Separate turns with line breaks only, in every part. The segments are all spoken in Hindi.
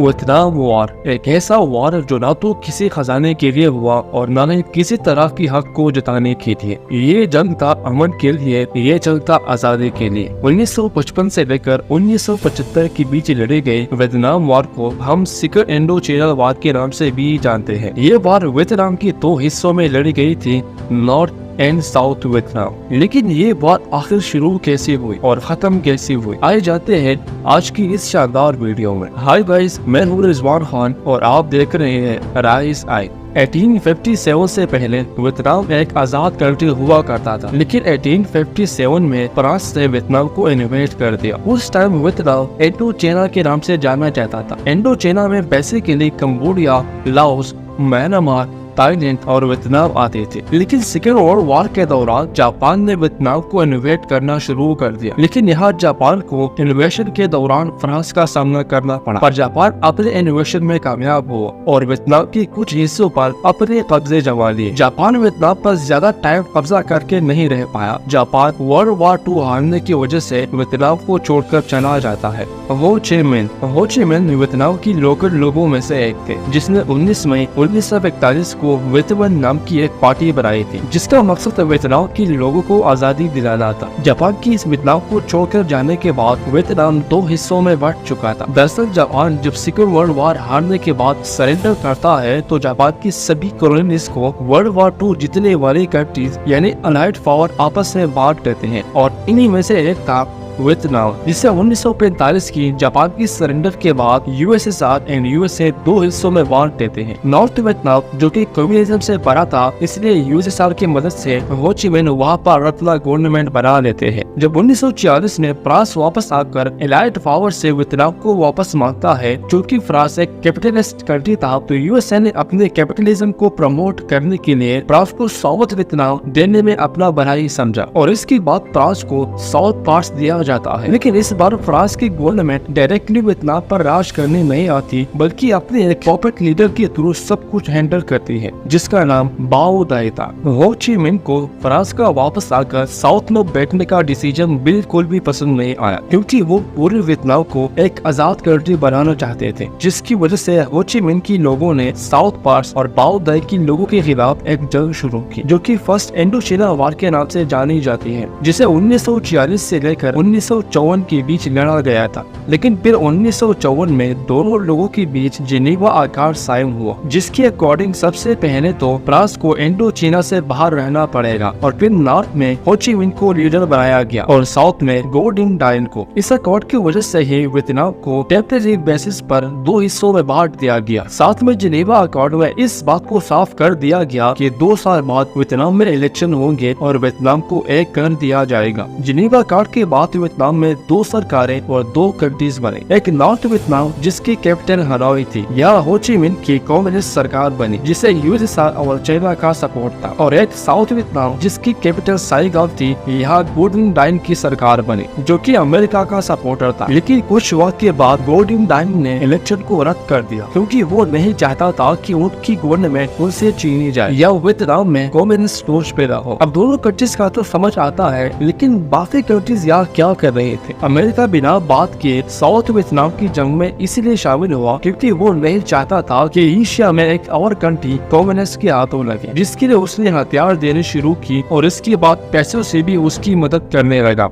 वियतनाम वॉर एक ऐसा वॉर जो ना तो किसी खजाने के लिए हुआ और ना ही किसी तरह की हक को जताने के लिए। ये जंग था अमन के लिए, ये जंग था आजादी के लिए। 1955 से लेकर 1975 के बीच लड़े गए वियतनाम वॉर को हम सेकंड इंडो चाइना वॉर के नाम से भी जानते हैं। ये वॉर वियतनाम के दो हिस्सों में लड़ी गई थी, नॉर्थ एंड साउथ वियतनाम। लेकिन ये बात आखिर शुरू कैसे हुई और खत्म कैसे हुई, आए जाते हैं आज की इस शानदार वीडियो में। हाय गाइस, मैं हूँ रिजवान खान और आप देख रहे हैं राइज आई। 1857 से पहले वियतनाम एक आजाद कंट्री हुआ करता था, लेकिन 1857 में फ्रांस ने वियतनाम को इन्वेट कर दिया। उस टाइम वियतनाम इंडो चाइना के नाम से जाना जाता था। इंडो चाइना में basically Cambodia, Laos, Myanmar, Thailand और वियतनाम आते थे। लेकिन सेकेंड वर्ल्ड वॉर के दौरान जापान ने वियतनाम को इन्वेट करना शुरू कर दिया। लेकिन यहाँ जापान को इन्वेशन के दौरान फ्रांस का सामना करना पड़ा, पर जापान अपने इन्वेशन में कामयाब हुआ और वियतनाम के कुछ हिस्सों पर अपने कब्जे जमा लिए। जापान वियतनाम पर ज्यादा टाइम कब्जा करके नहीं रह पाया। जापान वर्ल्ड वॉर 2 हारने की वजह से वियतनाम को छोड़कर चला जाता है। हो ची मिन्ह वियतनाम की लोकल लोगों में से एक थे, जिसने 19 मई 1941 को वियतनाम नाम की एक पार्टी बनाई थी, जिसका मकसद वियतनाम के लोगों को आजादी दिलाना था। जापान की इस वियतनाम को छोड़कर जाने के बाद वियतनाम 2 हिस्सों में बंट चुका था। दरअसल जापान जब सेकंड वर्ल्ड वॉर हारने के बाद सरेंडर करता है तो जापान की सभी कॉलोनीज को वर्ल्ड वॉर 2 जीतने वाली कंट्रीज यानी अलाइड पावर आपस में बांट देते हैं और इन्हीं में से एक था वियतनाम, जिसे 1945 की जापान की सरेंडर के बाद यूएसएसआर एंड यूएसए 2 हिस्सों में बांट देते हैं। नॉर्थ वियतनाम जो कि कम्युनिज्म से भरा था, इसलिए यूएसएसआर की मदद से हो ची मिन्ह वहाँ पर अपना गवर्नमेंट बना लेते हैं। जब 1946 में फ्रांस वापस आकर एलाइड पावर से वियतनाम को वापस मांगता है, क्योंकि फ्रांस एक कैपिटलिस्ट कंट्री था, तो यूएसए ने अपने कैपिटलिज्म को प्रमोट करने के लिए फ्रांस को साउथ वियतनाम देने में अपना भलाई समझा और इसके बाद फ्रांस को साउथ पार्ट्स दिया जाता है। लेकिन इस बार फ्रांस की गवर्नमेंट डायरेक्टली वियतनाम पर राज करने नहीं आती, बल्कि अपने एक पॉपेट लीडर के थ्रू सब कुछ हैंडल करती है, जिसका नाम बाओ दाई था। हो ची मिन्ह को फ्रांस का वापस आकर साउथ में बैठने का डिसीजन बिल्कुल भी पसंद नहीं आया, क्योंकि वो पूरे वियतनाम को एक आजाद कंट्री बनाना चाहते थे, जिसकी वजह से हो ची मिन्ह की लोगों ने साउथ पार्ट्स और बाओ दाई की लोगों के खिलाफ एक जंग शुरू की, जो कि फर्स्ट इंडो चाइना वॉर के नाम से जानी जाती है, जिसे 1946 से लेकर 1954 के बीच लड़ा गया था। लेकिन फिर 1954 में दोनों लोगों के बीच जिनेवा आकार साइन हुआ, जिसके अकॉर्डिंग सबसे पहले तो फ्रांस को इंडो चाइना से बाहर रहना पड़ेगा और फिर नॉर्थ में हो ची मिन्ह को लीडर बनाया गया और साउथ में गो डिंग डाइन को। इस अकॉर्ड की वजह से ही वियतनाम को टेम्परेरी बेसिस पर 2 हिस्सों में बांट दिया गया। साथ में जिनेवा अकॉर्ड में इस बात को साफ कर दिया गया कि 2 साल बाद वियतनाम में इलेक्शन होंगे और वियतनाम को एक कर दिया जाएगा। जिनेवा अकॉर्ड के बाद वियतनाम में 2 सरकारें और 2 कंट्रीज बने। एक नॉर्थ वियतनाम जिसकी कैपिटल हनोई थी, यहाँ हो ची मिन्ह की कम्युनिस्ट सरकार बनी, जिसे यूएसएसआर और चाइना का सपोर्ट था, और एक साउथ वियतनाम जिसकी कैपिटल साइगॉन थी, यहाँ गो डिंग डाइन की सरकार बनी, जो कि अमेरिका का सपोर्टर था। लेकिन कुछ वक्त के बाद गो डिंग डाइन ने इलेक्शन को रद्द कर दिया, क्योंकि वो नहीं चाहता था कि उनकी गवर्नमेंट उनसे छीनी जाए या वियतनाम में कम्युनिस्ट सोच पैदा हो। अब दोनों कंट्रीज का तो समझ आता है, लेकिन बाकी कंट्रीज यहाँ क्या कर रहे थे। अमेरिका बिना बात के साउथ वियतनाम की जंग में इसलिए शामिल हुआ क्योंकि वो नहीं चाहता था कि एशिया में एक और कंट्री कम्युनिस्ट के हाथों लगे, जिसके लिए उसने हथियार देने शुरू की और इसके बाद पैसों से भी उसकी मदद करने लगा।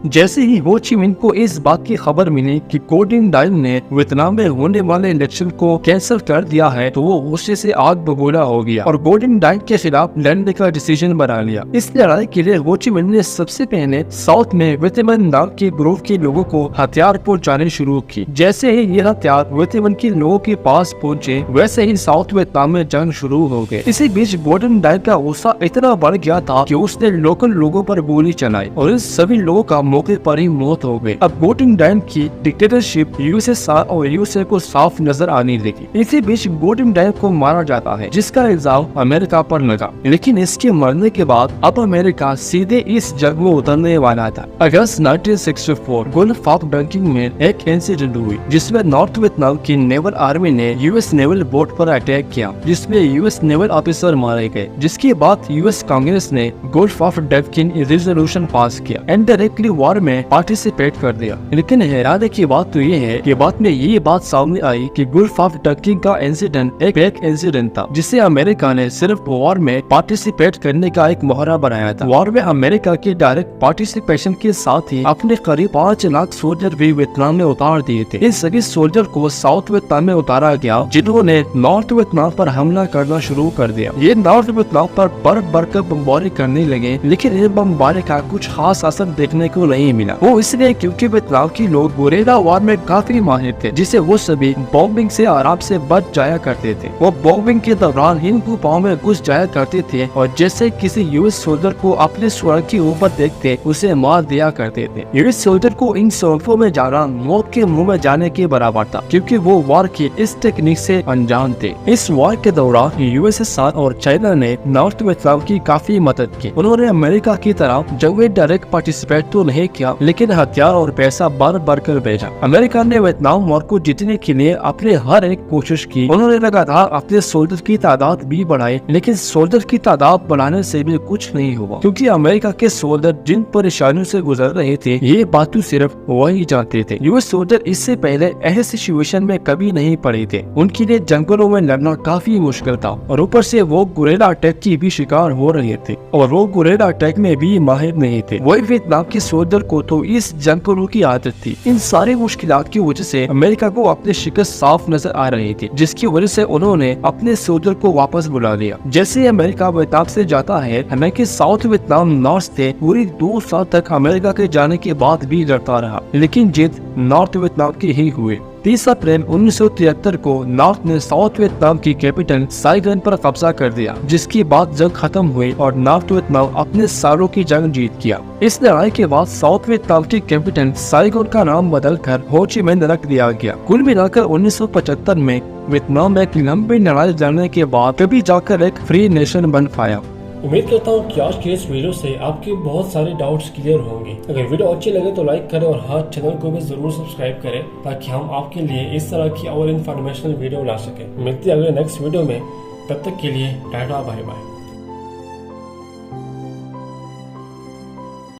जैसे ही हो ची मिन्ह को इस बात की खबर मिली कि गो डिंग डाइन ने वियतनाम में होने वाले इलेक्शन को कैंसिल कर दिया है, तो वो गुस्से से आग बबूला हो गया और गो डिंग डाइन के खिलाफ लड़ने का डिसीजन बना लिया। इस लड़ाई के लिए हो ची मिन्ह ने सबसे पहले साउथ में वियतनाम नाम के ग्रुप के लोगों को हथियार पहुंचाने शुरू की। जैसे ही ये हथियार वियतनाम के लोगों के पास पहुंचे, वैसे ही साउथ वियतनाम में जंग शुरू हो गई। इसी बीच गो डिंग डाइन का गुस्सा इतना बढ़ गया था कि उसने लोकल लोगों पर गोली चलाई और इन सभी लोगों का मौके पर ही मौत हो गई। अब गो डिंग डाइन की डिक्टेटरशिप यूएसएसआर और यूएसए को साफ नजर आने लगी। इसी बीच गो डिंग डाइन को मारा जाता है, जिसका इल्जाम अमेरिका पर लगा। लेकिन इसके मरने के बाद अब अमेरिका सीधे इस जंग में उतरने वाला था। अगस्त 1964 गल्फ ऑफ डंकिंग में एक इंसिडेंट हुई, जिसमें नॉर्थ वियतनाम की नेवल आर्मी ने यूएस नेवल बोट पर अटैक किया, जिसमें यूएस नेवल ऑफिसर मारे गए। जिसके बाद यूएस कांग्रेस ने gulf of dunking resolution pass किया एंड डायरेक्टली वॉर में पार्टिसिपेट कर दिया। लेकिन हैरानी की बात तो ये है कि बाद में ये बात सामने आई कि गल्फ ऑफ टंकिंग का इंसिडेंट एक फेक इंसिडेंट था, जिसे अमेरिका ने सिर्फ वॉर में पार्टिसिपेट करने का एक मोहरा बनाया था। वॉर में अमेरिका की डायरेक्ट पार्टिसिपेशन के साथ ही अपने करीब 5 लाख सोल्जर भी वियतनाम में उतार दिए थे। इन सभी सोल्जर को साउथ वियतनाम में उतारा गया, जिन्होंने नॉर्थ वियतनाम पर हमला करना शुरू कर दिया। ये नॉर्थ वियतनाम पर बर्फ भरकर बमबारी करने लगे, लेकिन इन बमबारी का कुछ खास असर देखने को नहीं मिला। वो इसलिए क्योंकि वियतनाम के लोग गुरेला वॉर में काफी माहिर थे, जिसे वो सभी बॉम्बिंग से आराम से बच जाया करते थे। वो बॉम्बिंग के दौरान इन गुफाओं में घुस जाया करते थे और जैसे किसी यूएस सोल्जर को अपने स्वर्ग के ऊपर देखते उसे मार दिया करते थे। यूएस सोल्जर को इन सड़कों में जाना मौत के मुंह में जाने के बराबर था, क्योंकि वो वॉर की इस टेक्निक से अनजान थे। इस वॉर के दौरान यूएसएसआर और चाइना ने नॉर्थ वियतनाम की काफी मदद की। उन्होंने अमेरिका की तरह जंग में डायरेक्ट पार्टिसिपेट तो नहीं किया, लेकिन हथियार और पैसा भर भर कर भेजा। अमेरिका ने वियतनाम वॉर को जीतने के लिए अपने हर एक कोशिश की। उन्होंने लगातार अपने सोल्जर की तादाद भी बढ़ाई, लेकिन सोल्जर की तादाद बढ़ाने से भी कुछ नहीं हुआ, क्योंकि अमेरिका के सोल्जर जिन परेशानियों से गुजर रहे थे ये बात तो सिर्फ वही जानते थे। यूएस सोल्जर इससे पहले ऐसे सिचुएशन में कभी नहीं पड़े थे। उनके लिए जंगलों में लड़ना काफी मुश्किल था और ऊपर से वो गुरेला अटैक की भी शिकार हो रहे थे, और वो गुरेला अटैक में भी माहिर नहीं थे। वही वियतनाम के सोल्जर को तो इस जंगलों की आदत थी। इन सारी मुश्किलात की वजह से अमेरिका को अपनी शिकस्त साफ नजर आ रही थी, जिसकी वजह से उन्होंने अपने सोल्जर को वापस बुला लिया। जैसे अमेरिका वियतनाम से जाता है, हालांकि साउथ वियतनाम नॉर्थ से पूरी 2 साल तक अमेरिका के जाने के बाद भी लड़ता रहा, लेकिन जीत नॉर्थ वियतनाम की ही हुई। 30 अप्रैल 1973 को नॉर्थ ने साउथ वियतनाम की कैपिटल साइगन पर कब्जा कर दिया, जिसके बाद जंग खत्म हुई और नॉर्थ वियतनाम अपने सालों की जंग जीत गया। इस लड़ाई के बाद साउथ वियतनाम की कैपिटल साइगन का नाम बदलकर हो ची मिन्ह रख दिया गया। कुल मिलाकर 1975 में वियतनाम एक लंबी लड़ाई लड़ने के बाद कभी जाकर एक फ्री नेशन बन पाया।
उम्मीद करता हूँ कि आज के इस वीडियो से आपके बहुत सारे डाउट्स क्लियर होंगे। अगर वीडियो अच्छी लगे तो लाइक करें और हाँ, चैनल को भी जरूर सब्सक्राइब करें, ताकि हम आपके लिए इस तरह की और इन्फॉर्मेशनल वीडियो ला सकें। मिलते हैं अगले नेक्स्ट वीडियो में, तब तक के लिए टाटा बाय बाय।